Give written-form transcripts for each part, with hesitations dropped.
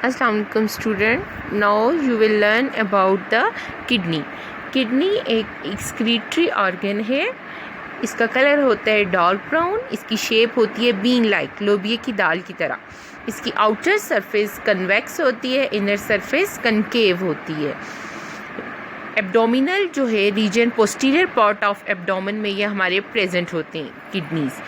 अस्सलाम वालेकुम student, now you will learn about the kidney. Kidney एक एक्सक्रीटरी ऑर्गन है। इसका कलर होता है डार्क ब्राउन। इसकी शेप होती है बीन लाइक, लोबिया की दाल की तरह। इसकी आउटर सरफेस कन्वेक्स होती है, इनर सरफेस कनकेव होती है। एब्डोमिनल जो है region, posterior part of abdomen में ये हमारे प्रेजेंट होते हैं kidneys.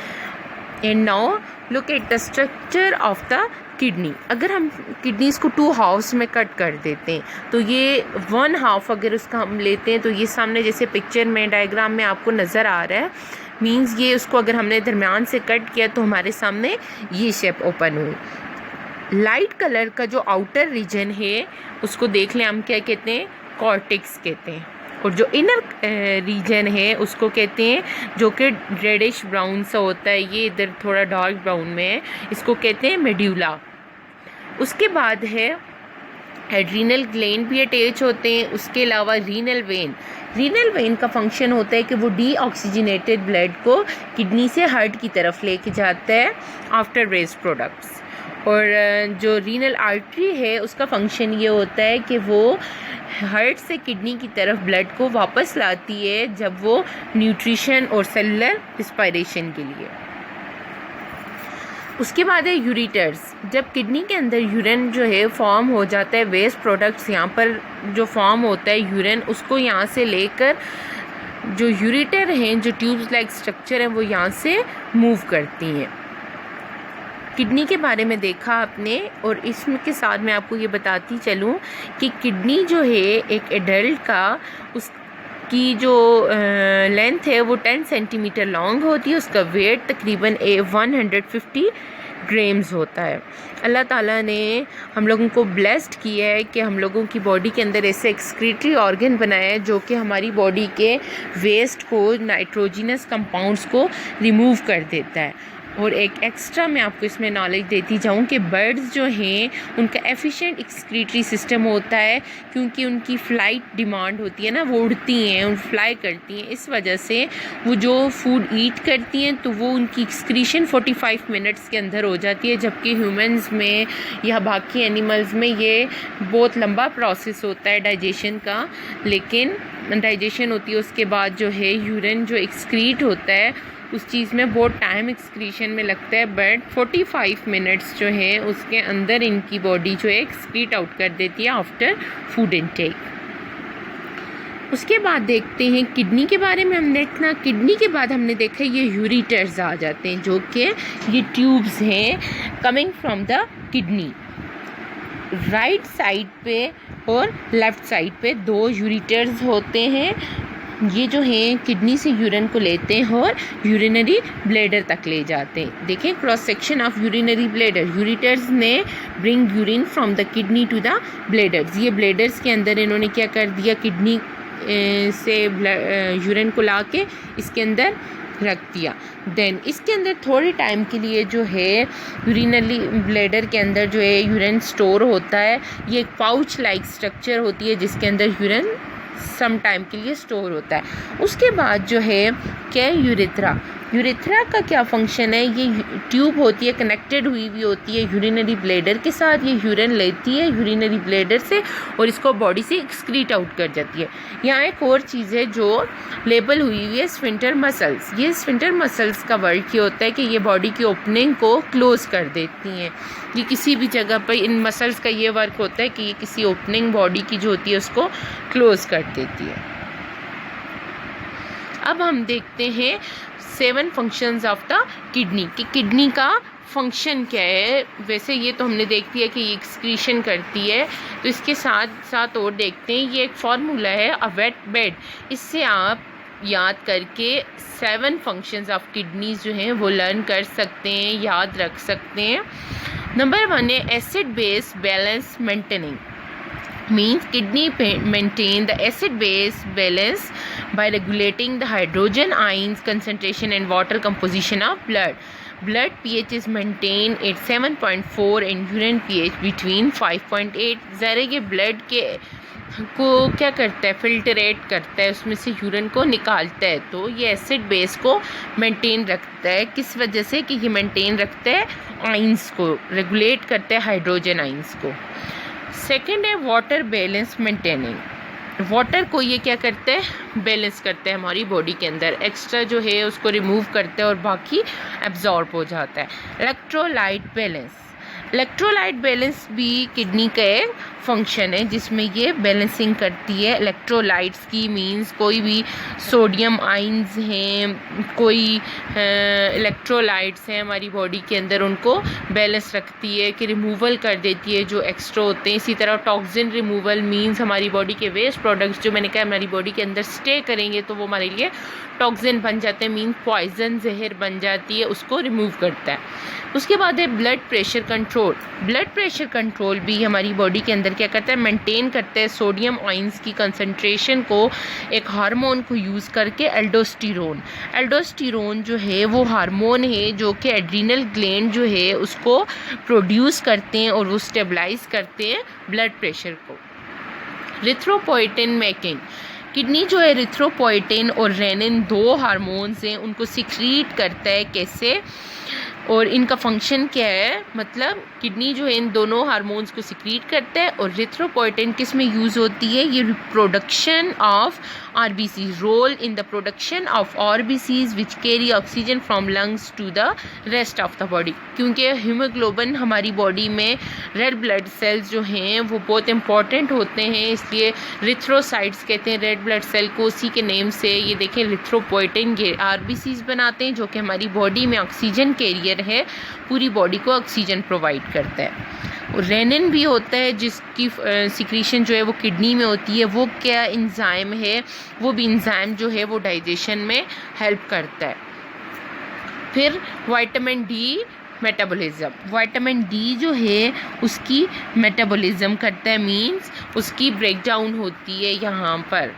And now look at the structure of the kidney. अगर हम किडनीज़ को 2 हाफ्स में कट कर देते हैं तो ये 1 हाफ अगर उसका हम लेते हैं तो ये सामने जैसे पिक्चर में डायग्राम में आपको नज़र आ रहा है, मींस ये उसको अगर हमने दरमियान से कट किया तो हमारे सामने ये शेप ओपन हुई। लाइट कलर का जो आउटर रीजन है उसको देख लें, हम क्या कहते हैं, कॉर्टेक्स कहते हैं। और जो इनर रीजन है उसको कहते हैं, जो कि रेडिश ब्राउन सा होता है, ये इधर थोड़ा डार्क ब्राउन में है, इसको कहते हैं मेड्यूला। उसके बाद है एड्रीनल ग्लैंड भी अटैच होते हैं। उसके अलावा रीनल वेन का फंक्शन होता है कि वो डीऑक्सीजनेटेड ब्लड को किडनी से हार्ट की तरफ लेके जाता है आफ्टर वेस्ट प्रोडक्ट्स। और जो रीनल आर्टरी है उसका फंक्शन ये होता है कि वो हार्ट से किडनी की तरफ ब्लड को वापस लाती है जब वो न्यूट्रिशन और सेलुलर रिस्पायरेशन के लिए। उसके बाद है यूरिटर्स। जब किडनी के अंदर यूरिन जो है फॉर्म हो जाता है, वेस्ट प्रोडक्ट्स यहाँ पर जो फॉर्म होता है यूरिन, उसको यहाँ से लेकर जो यूरिटर हैं, जो ट्यूब्स लाइक स्ट्रक्चर है, वो यहाँ से मूव करती हैं। किडनी के बारे में देखा आपने, और इसके साथ मैं आपको ये बताती चलूँ कि किडनी जो है एक एडल्ट का, उसकी जो लेंथ है वो 10 सेंटीमीटर लॉन्ग होती है। उसका वेट तकरीबन 150 ग्राम्स होता है। अल्लाह ताला ने हम लोगों को ब्लेस्ड किया है कि हम लोगों की बॉडी के अंदर ऐसे एक्सक्रीटरी ऑर्गन बनाया है जो कि हमारी बॉडी के वेस्ट को, नाइट्रोजिनस कंपाउंड्स को रिमूव कर देता है। और एक एक्स्ट्रा मैं आपको इसमें नॉलेज देती जाऊँ कि बर्ड्स जो हैं उनका एफिशिएंट एक्सक्रीटरी सिस्टम होता है, क्योंकि उनकी फ़्लाइट डिमांड होती है ना, वो उड़ती हैं और फ्लाई करती हैं। इस वजह से वो जो फूड ईट करती हैं तो वो उनकी एक्सक्रीशन 45 मिनट्स के अंदर हो जाती है, जबकि ह्यूमंस में या बाकी एनिमल्स में ये बहुत लंबा प्रोसेस होता है डाइजेशन का। लेकिन डाइजेशन होती है, उसके बाद जो है यूरिन जो एक्सक्रीट होता है उस चीज़ में बहुत टाइम एक्सक्रीशन में लगता है, बट 45 मिनट्स जो है उसके अंदर इनकी बॉडी जो है एक्सक्रीट आउट कर देती है आफ्टर फूड इनटेक। उसके बाद देखते हैं किडनी के बारे में। हम देखना किडनी के बाद हमने देखा ये यूरिटर्स आ जाते हैं, जो कि ये ट्यूब्स हैं coming from the kidney. Right side पे और लेफ़्ट साइड पे 2 यूरिटर्स होते हैं। ये जो हैं किडनी से यूरिन को लेते हैं और यूरिनरी ब्लैडर तक ले जाते हैं। देखें cross section of urinary bladder. Ureters ने bring urine from the kidney to the bladders. ये ब्लैडर्स के अंदर इन्होंने क्या कर दिया, किडनी से यूरिन को ला के इसके अंदर रख दिया। देन इसके अंदर थोड़े टाइम के लिए जो है यूरिनरी ब्लैडर के अंदर जो है यूरिन स्टोर होता है। ये एक पाउच लाइक स्ट्रक्चर होती है जिसके अंदर यूरिन सम टाइम के लिए स्टोर होता है। उसके बाद जो है क्या, यूरेथ्रा का क्या फंक्शन है, ये ट्यूब होती है, कनेक्टेड हुई हुई होती है यूरिनरी ब्लैडर के साथ। ये यूरिन लेती है यूरिनरी ब्लैडर से और इसको बॉडी से एक्सक्रीट आउट कर जाती है। यहाँ एक और चीज़ है जो लेबल हुई हुई है, स्फिंक्टर मसल्स। ये स्फिंक्टर मसल्स का वर्क ये होता है कि ये बॉडी की ओपनिंग को क्लोज़ कर देती हैं। ये किसी भी जगह पर इन मसल्स का ये वर्क होता है कि ये किसी ओपनिंग बॉडी की जो होती है उसको क्लोज़ कर देती है। अब हम देखते हैं 7 फंक्शंस ऑफ द किडनी कि किडनी का फंक्शन क्या है। वैसे ये तो हमने देख लिया कि ये एक्सक्रीशन करती है, तो इसके साथ साथ और देखते हैं। ये एक फार्मूला है, अ वेट बेड। इससे आप याद करके 7 फंक्शंस ऑफ किडनीज जो हैं वो लर्न कर सकते हैं, याद रख सकते हैं। नंबर 1 है acid base balance maintaining. Means kidney maintain the acid base balance by regulating the hydrogen ions concentration and water composition of blood. Blood pH is maintained at 7.4 and urine pH between 5.8. ज़रा ये blood के को क्या करता है, filtrate करता है, उसमें से यूरिन को निकालता है। तो ये एसिड बेस को मेंटेन रखता है। किस वजह से कि ये मेंटेन रखता है आइंस को, रेगुलेट करता है हाइड्रोजन आइंस को। सेकंड है वाटर बैलेंस मेंटेनिंग। वाटर को ये क्या करता है, बैलेंस करता है हमारी बॉडी के अंदर, एक्स्ट्रा जो है उसको रिमूव करता है और बाकी एब्जॉर्ब हो जाता है। इलेक्ट्रोलाइट बैलेंस, इलेक्ट्रोलाइट बैलेंस भी किडनी का एक फंक्शन है जिसमें ये बैलेंसिंग करती है इलेक्ट्रोलाइट्स की। मींस कोई भी सोडियम आइंस हैं, कोई इलेक्ट्रोलाइट्स हैं हमारी बॉडी के अंदर, उनको बैलेंस रखती है कि रिमूवल कर देती है जो एक्स्ट्रा होते हैं। इसी तरह टॉक्सिन रिमूवल मींस हमारी बॉडी के वेस्ट प्रोडक्ट्स जो मैंने कहा हमारी बॉडी के अंदर स्टे करेंगे तो वो हमारे लिए टॉक्सिन बन जाते हैं, मींस पॉइजन, जहर बन जाती है, उसको रिमूव करता है। उसके बाद है blood pressure control. Blood pressure control भी हमारी बॉडी के अंदर क्या करता है, मेंटेन करता है सोडियम आयंस की कंसंट्रेशन को एक हार्मोन को यूज़ करके, एल्डोस्टेरोन। एल्डोस्टेरोन जो है वो हार्मोन है जो कि एड्रीनल ग्लैंड जो है उसको प्रोड्यूस करते हैं और वो स्टेबलाइज करते हैं ब्लड प्रेशर को। रिथ्रोपोइटिन मेकिंग, किडनी जो है रिथ्रोपोइटिन और रेनिन दो हार्मोन्स हैं, उनको सिक्रीट करता है। कैसे और इनका फंक्शन क्या है, मतलब किडनी जो है इन दोनों हार्मोन्स को सिक्रीट करता है। और रिथ्रोपोइटिन किस में यूज़ होती है, ये production of RBC, role in the production of RBCs which carry oxygen from lungs to the rest of the body. क्योंकि हीमोग्लोबिन हमारी बॉडी में रेड ब्लड सेल्स जो हैं वो बहुत इंपॉर्टेंट होते हैं, इसलिए रिथ्रोसाइट्स कहते हैं रेड ब्लड सेल को, उसी के नेम से। ये देखें रिथ्रोपोइटिन ये आरबीसीज बनाते हैं जो कि हमारी बॉडी में ऑक्सीजन कैरियर है, पूरी बॉडी को ऑक्सीजन प्रोवाइड करता है। और रेनिन भी होता है जिसकी सिक्रीशन जो है वो किडनी में होती है। वो क्या एंजाइम है, वो भी एंजाइम जो है वो डाइजेशन में हेल्प करता है। फिर vitamin D metabolism, vitamin D जो है उसकी मेटाबॉलिज्म करता है, मींस उसकी ब्रेकडाउन होती है यहाँ पर।